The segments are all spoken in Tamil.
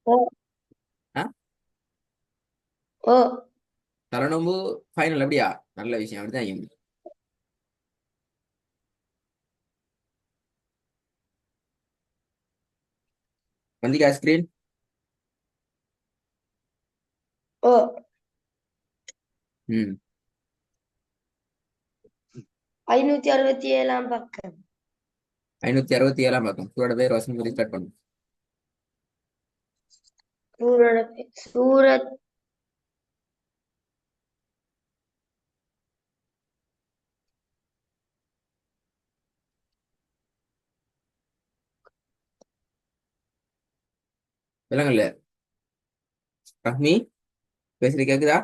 ஓ. ஆ ஓ. தலநோம்பு ஃபைனல் அப்படியா? நல்ல விஷயம். அப்படிதான் செய்யணும். வந்திக்கா ஸ்கிரீன். ஓ. ம். 567 பக்கம். 567 பக்கம். சூரோட பேர் வசனம் ஸ்டார்ட் பண்ணும். சூரத் விலங்கல்ல ரஹ்மி பேசுறது கேக்குதா?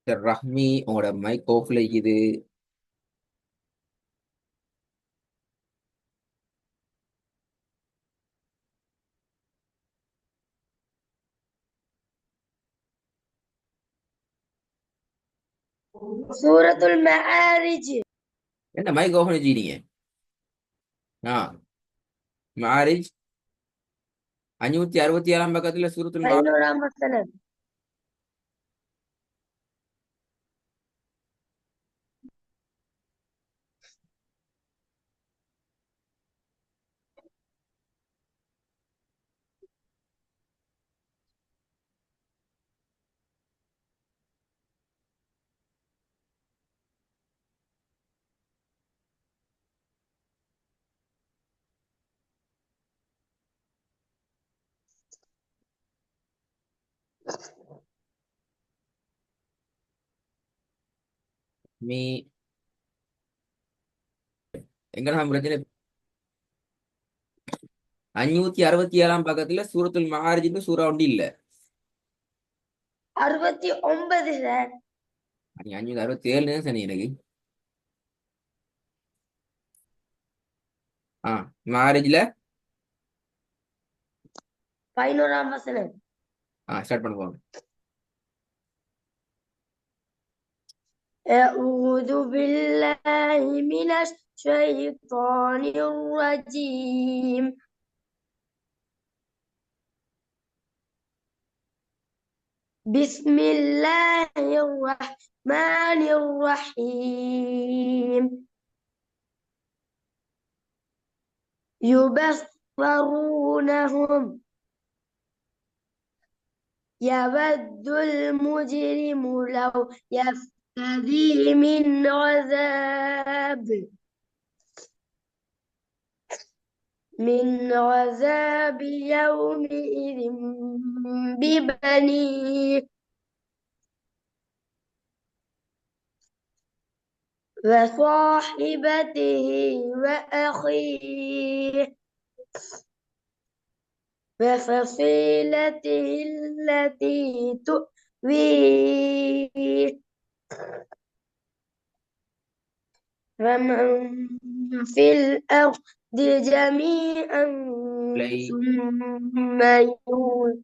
சரி, ரஹ்மி உங்களோட மைக் ஆஃப்ல இருக்குது. சூரத்துல் மஆரிஜ். என்ன மைக் ஆஃப் வச்சுக்கிறீங்க? ஆ மாரிஜ் 567 பக்கத்துல சூரத்துல் 11ஆம் வசனம். மீ எங்க நான் பிரச்சனை. 567 பக்கத்துல சூரத்துல் மாரிஜ்னு சூறா ஒண்டி இல்ல. 69 சார். நீ 567 சனி எனக்கு. ஆ மாரிஜ்ல 11ஆம் வசனம். ஸ்டார்ட் பண்ண போறோம். أعوذ بالله من الشيطان الرجيم. بسم الله الرحمن الرحيم. يبصرونهم. يود المجرم لو يفتدي من عذاب يومئذ ببنيه وصاحبته وأخيه وفصيلته التي تؤويه ومن في الأرض جميعا பிளை ثم ينجيه.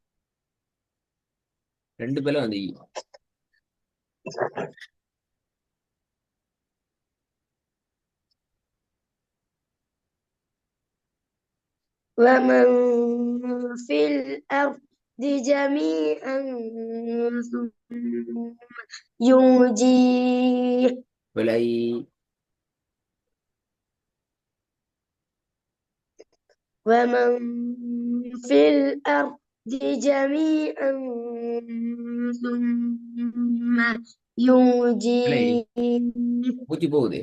ரெண்டு பேரும் வந்து ومن في الأرض جميعا ثم ينجيه. Fly ومن في الأرض جميعا ثم fly ينجيه. பூச்சி போகுது.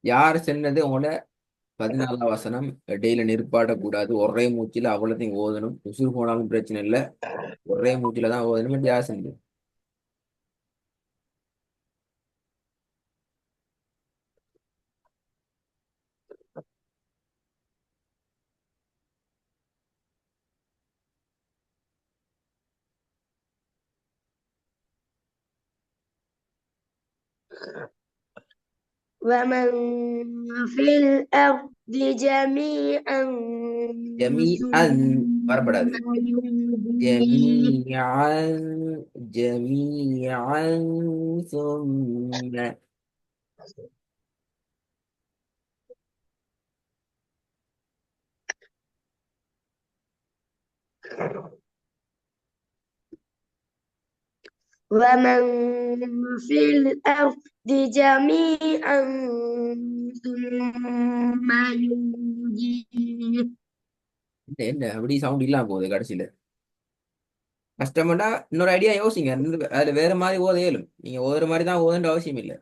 யார் சொன்னது உங்களோட 14ஆம் வசனம் இடையில நிற்பாட்டக்கூடாது, ஒரே மூச்சில அவ்வளத்தையும் ஓதணும். உசுறு போனாலும் பிரச்சனை இல்லை, ஒரே மூச்சில தான் ஓதணும். யார் சொன்னது? ومن في الأرض جميعا ஜமீ அன் வரப்படாது. ثم ينجيه ஜமீஅன் ஜமீஅன் சும்ம. ومن في الأرض جميعا ثم ينجيه என்ன அப்படி சவுண்ட் இல்லாம போகுது கடைசியில. கஷ்டமாட்டா இன்னொரு ஐடியா யோசிங்க. அதுல வேற மாதிரி ஓத இயலும். நீங்க ஓதுற மாதிரி தான் ஓதுன்ற அவசியம் இல்லை.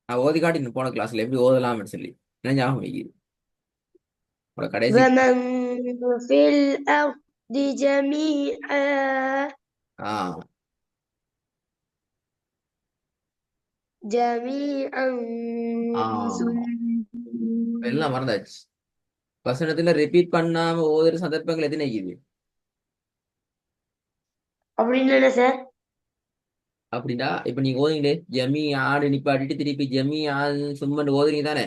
நான் ஓதி காட்டினேன் போன கிளாஸ்ல எப்படி ஓதலாம்னு சொல்லி. என்ன ஞாபகம் வைக்குது உங்களோட கடைசி. ومن في الأرض جميعا ஆஹ் جميعا ஆமா ثم எல்லாம் மறந்தாச்சு. வசனத்துல ரிப்பீட் பண்ணாம ஓதுற சந்தர்ப்பங்கள் எத்தனை இருக்குது? அப்படின்னு என்ன சார்? அப்படின்னா இப்ப நீங்க ஓதுங்களே ஜமி ஆடு நிப்பாட்டிட்டு திருப்பி ஜமி ஆடு சும்மன் ஓதுறீங்க தானே?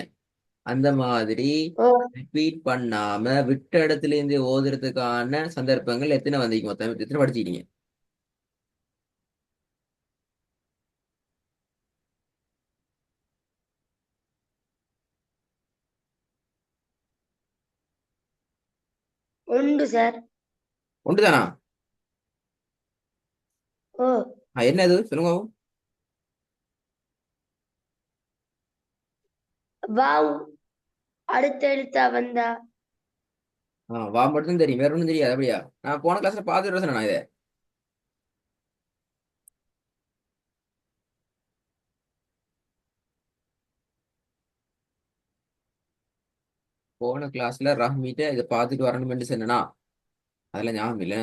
அந்த மாதிரி ஓ ரிப்பீட் பண்ணாம விட்ட இடத்துல இருந்து ஓதுறதுக்கான சந்தர்ப்பங்கள் எத்தனை வந்தீங்க? மொத்தம் எத்தனை படிச்சிட்டீங்க? உண்டு சார். ஒன்றுதானா? ஓ என்னது சொல்லுங்க. வாவ் அடுத்த எழுத்தா வந்தா வா மட்டும் தெரியும், வேற ஒன்றும் தெரியாது. அப்படியா? நான் போன கிளாஸ்ல பார்த்துட்டு சொன்னேன் நான் இதை. போன கிளாஸ்ல ரஹ்மீட்ட இதை பார்த்துட்டு வரணும்னு சொன்னா அதெல்லாம் ஞாபகம் இல்லை.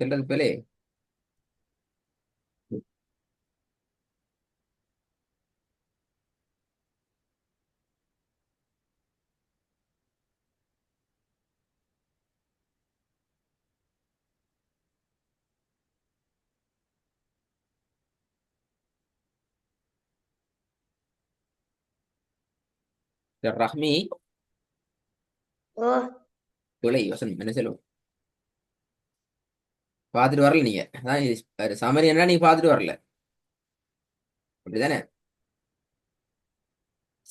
செல்றது பேலே ரஹ்மி ஓ தொலை வசனம் என்ன செல்லும் பார்த்துட்டு வரல நீங்க. அதான் சமரி என்ன நீங்க பார்த்துட்டு வரல அப்படிதானே?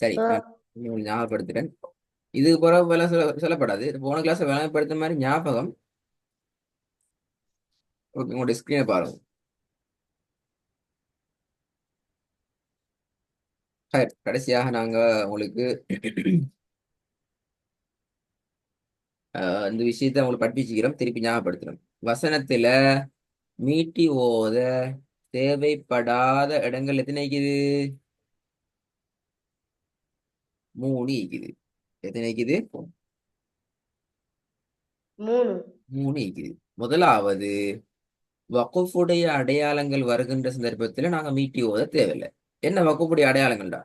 சரி, ஓ நான் உங்களுக்கு ஞாபகப்படுத்துறேன். இது பிறகு வேலை சொல்லப்படாது. போன கிளாஸ் விளங்கப்படுத்த மாதிரி ஞாபகம். ஓகே, உங்களுடைய ஸ்கிரீனை பாருங்க. சரி, கடைசியாக நாங்க உங்களுக்கு இந்த விஷயத்தை உங்களுக்கு படிப்பிச்சுக்கிறோம், திருப்பி ஞாபகப்படுத்துறோம். வசனத்துல மீட்டி ஓத தேவைப்படாத இடங்கள் எத்தனை இருக்குது? 3 இருக்குது. எத்தனை இருக்குது? 3 3 இருக்குது. முதலாவது வக்குஃபுடைய அடையாளங்கள் வருகின்ற சந்தர்ப்பத்துல நாங்க மீட்டி ஓத தேவையில்லை. என்ன வக்குஃபுடைய அடையாளங்கள்டா?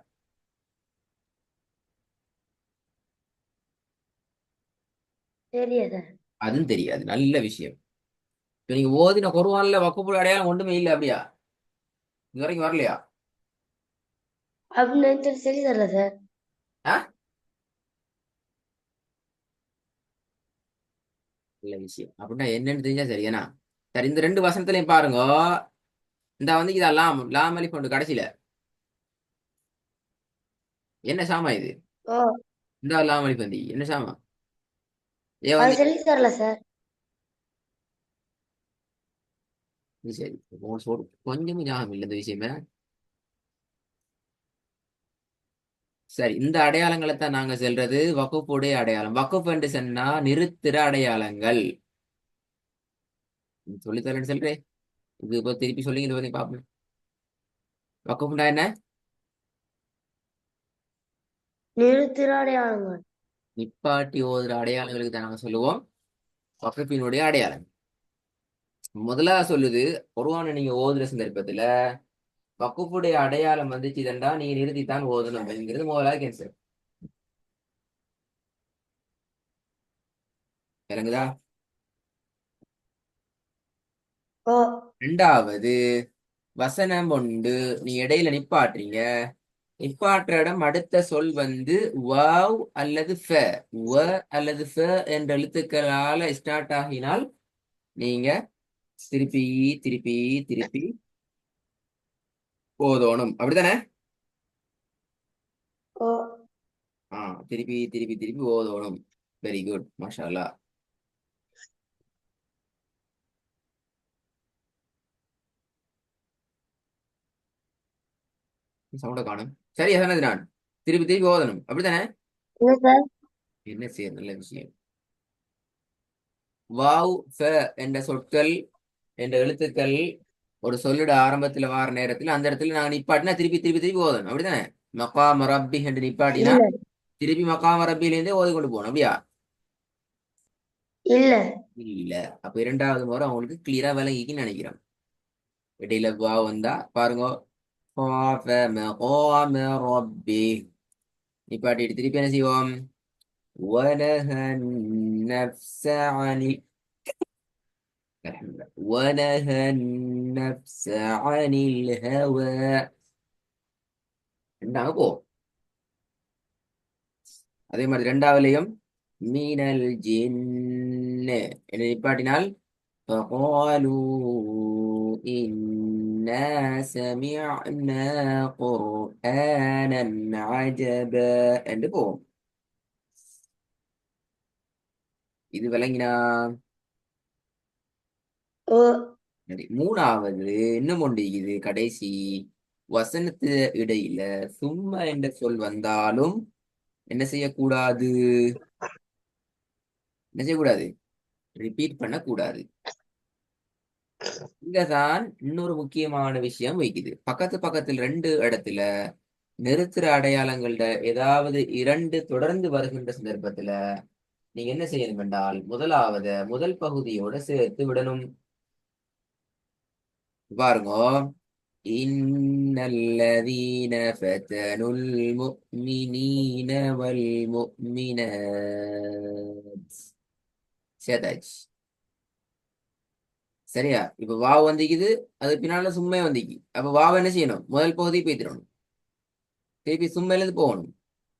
சரியா சார்? அதுவும் தெரியாது. நல்ல விஷயம். இப்ப நீங்க ஓதின குர்ஆன்ல வக்குஃபுடைய அடையாளம் ஒன்றுமே இல்லை அப்படியா? இது வரைக்கும் வரலையா? அப்படின்னு சரி தரல சார். ஆ, நல்ல விஷயம். அப்படின்னா என்னன்னு தெரிஞ்சா சரி. ஏன்னா சரி, இந்த 2 வசனத்திலையும் பாருங்க. இந்த வந்து இதா லாம் லாம் அலிஃப் உண்டு கடைசியில. என்ன சாமா இது? ஓ இந்த லாம் அலிஃப் வந்து என்ன சாமா? ஏன் அது வந்து சொல்லி தரல சார். இது சரி, கொஞ்சமும் ஞாபகம் இல்லை இந்த விஷயமே. சரி, இந்த அடையாளங்களை தான் நாங்க சொல்றது வகுப்புடைய அடையாளம். வகுப்பு என்று சொன்னா நிறுத்துற அடையாளங்கள். சொல்லித்தரேன்னு சொல்றேன். இது இப்போ திருப்பி சொல்லிங்க, இது வந்து பாப்போம். வகுப்புண்டா என்ன? நிறுத்திற அடையாளங்கள். நிப்பாட்டி ஓதுற அடையாளங்களுக்கு தான் நாங்க சொல்லுவோம் வகுப்பினுடைய அடையாளம். முதல்ல சொல்லுது குர்ஆனை நீங்க ஓதுற சந்தர்ப்பத்துல வக்குஃபுடைய அடையாளம் வந்துச்சு இதண்டா நீ நிறுத்தித்தான் ஓதணும் என்கிறது முதலாவது கேன்சர். விளங்குதா? ஓ ரெண்டாவது வசனம் ஒன்று நீ இடையில நிப்பாட்டுறீங்க. நிப்பாட்டுற இடம் அடுத்த சொல் வந்து வாவ் அல்லது ஃப. வ அல்லது ஃப என்ற எழுத்துக்களால ஸ்டார்ட் ஆகினால் நீங்க திருப்பி திருப்பி திருப்பி ஓதோணும். அப்படித்தானே? ஓ ஆ, திருப்பி திருப்பி திருப்பி ஓதோணும். வெரி குட், மாஷா அல்லாஹ். சவுண்ட காணும். சரியா சொன்னது நான். திருப்பி திருப்பி ஓதணும். அப்படித்தானே? இல்ல சார். என்ன செய்ய நல்ல விஷயம். வாவ் ஃப என்ற சொற்கள் என்ற எழுத்துக்கள் ஒரு சொல்லிட ஆரம்பத்துல வார நேரத்துல அந்த இடத்துல நாங்க நிப்பாட்டினா திருப்பி திருப்பி திருப்பி ஓதணும். அப்படித்தானே? மகாம ரப்பி என்று நிப்பாட்டினா இல்ல திருப்பி மகாம ரப்பிலேருந்தே ஓதி கொண்டு போகணும். அப்படியா? இல்ல இல்ல. அப்ப இரண்டாவது முறை அவங்களுக்கு கிளியரா விளங்கிக்குன்னு நினைக்கிறோம். இடையில வா வந்தா பாருங்க. خَافَ مَقَامَ رَبِّهِ. நிப்பாட்டிட்டு திருப்பி என்ன செய்வோம்? وَنَهَى النَّفْسَ عَنِ الحمد لله. وَنَهَى النَّفْسَ عَنِ الْهَوَى. ரெண்டாங்க போ. அதே மாதிரி ரெண்டாவதுலயும் மீனல் ஜின்னு என்ன நிப்பாட்டினால் فقالوا إنا سمعنا قرآنا عجبا என்று போவோம். இது விளங்கினா? ஓ சரி, மூணாவது இன்னும் ஒன்று இது கடைசி வசனத்து இடையில சும்மா என்ற சொல் வந்தாலும் என்ன செய்யக்கூடாது? என்ன செய்யக்கூடாது? ரிப்பீட் பண்ணக்கூடாது. இங்கதான் இன்னொரு முக்கியமான விஷயம் வைக்குது. பக்கத்து பக்கத்தில் ரெண்டு இடத்துல நிறுத்துற அடையாளங்கள்ட ஏதாவது இரண்டு தொடர்ந்து வருகின்ற சந்தர்ப்பத்துல நீங்க என்ன செய்யணும் என்றால் முதலாவது முதல் பகுதியோட சேர்த்து விடணும். பாருங்க. இன்னல்லதீன ஃபதனுல் முஃமினீன வல் முஃமினாத். சேதாச்சு. சரியா? இப்ப வாவ் வந்திக்குது, அது பின்னால சும்மே வந்திக்கு. அப்ப வாவ் என்ன செய்யணும்? முதல் பகுதி பேத்திடணும். திருப்பி சும்மையிலிருந்து போகணும்.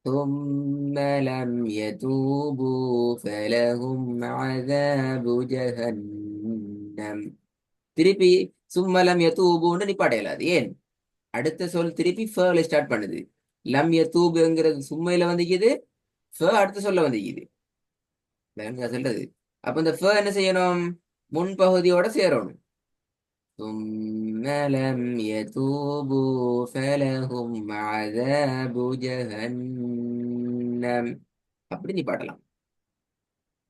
ثم لم يتوبوا فلهم عذاب جهنم. திருப்பி சும்மலம் யதூபுன்னு நிப்பாட்டையிலாது. ஏன்? அடுத்த சொல் திருப்பி ஃபேல ஸ்டார்ட் பண்ணுது. லம் யதூபுங்கிறது சும்மையில வந்திக்குது, ஃப அடுத்த சொல்ல வந்திக்குது. விளங்குதா சொல்றது? அப்ப இந்த ஃப என்ன செய்யணும்? முன்பகுதியோட சேரணும். ثم لم يتوبوا فلهم عذاب جهنم. அப்படி நீ பாடலாம்.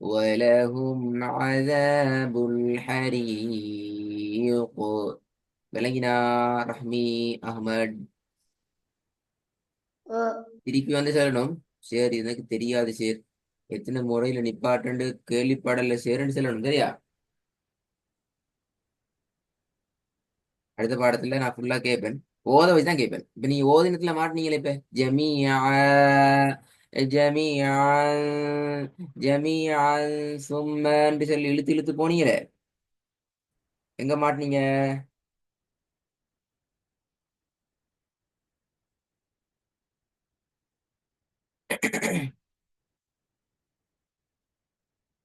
وَلَهُمْ عَذَابُ الْحَرِيقِ. விளங்கினா ரஹ்மி அஹ்மத்? ஓ திருப்பி வந்து சொல்லணும். சரி, எனக்கு தெரியாது சார், எத்தனை முறையில நிப்பாட்டு கேள்விப்படல சேர்ன்னு சொல்லணும். சரியா? அடுத்த பாடத்துல நான் ஃபுல்லா கேட்பேன். ஓத வச்சுதான் கேட்பேன். இப்ப நீ ஓதினத்துல மாட்டினீங்களே இப்ப ஜமீஆ ஜமீஆன் ஜமீஆன் சும்மன்னு சொல்லி இழுத்து இழுத்து போனீங்களே, எங்க மாட்டினீங்க?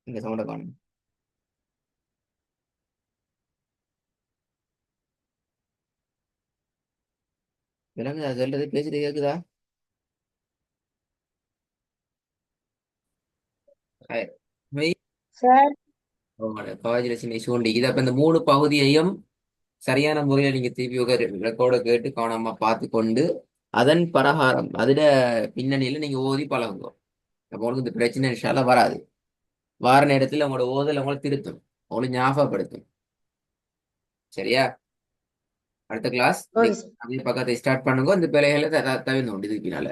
இந்த சவுண்ட காணும். விலங்குதா சொல்றது? பேசிட்டு கேக்குதா? சார். கவாஜிலட்சுமி சூண்டி இது. அப்ப இந்த மூணு பகுதியையும் சரியான முறையில நீங்க திருப்பி ரெக்கார்டை கேட்டு கவனமா பார்த்து கொண்டு அதன் பிரகாரம் அதுட பின்னணியில நீங்க ஓதி பழகுங்க. அப்போ உங்களுக்கு இந்த பிரச்சனை இன்ஷால்லா வராது. வார நேரத்துல உங்களோட ஓதல் உங்களை திருத்தும், உங்களுக்கு ஞாபகப்படுத்தும். சரியா? அடுத்த கிளாஸ் ஓகே சார். அதே பக்கத்தை ஸ்டார்ட் பண்ணுங்க. இந்த பிழைகளை தவிர்த்து இதுக்கு பின்னால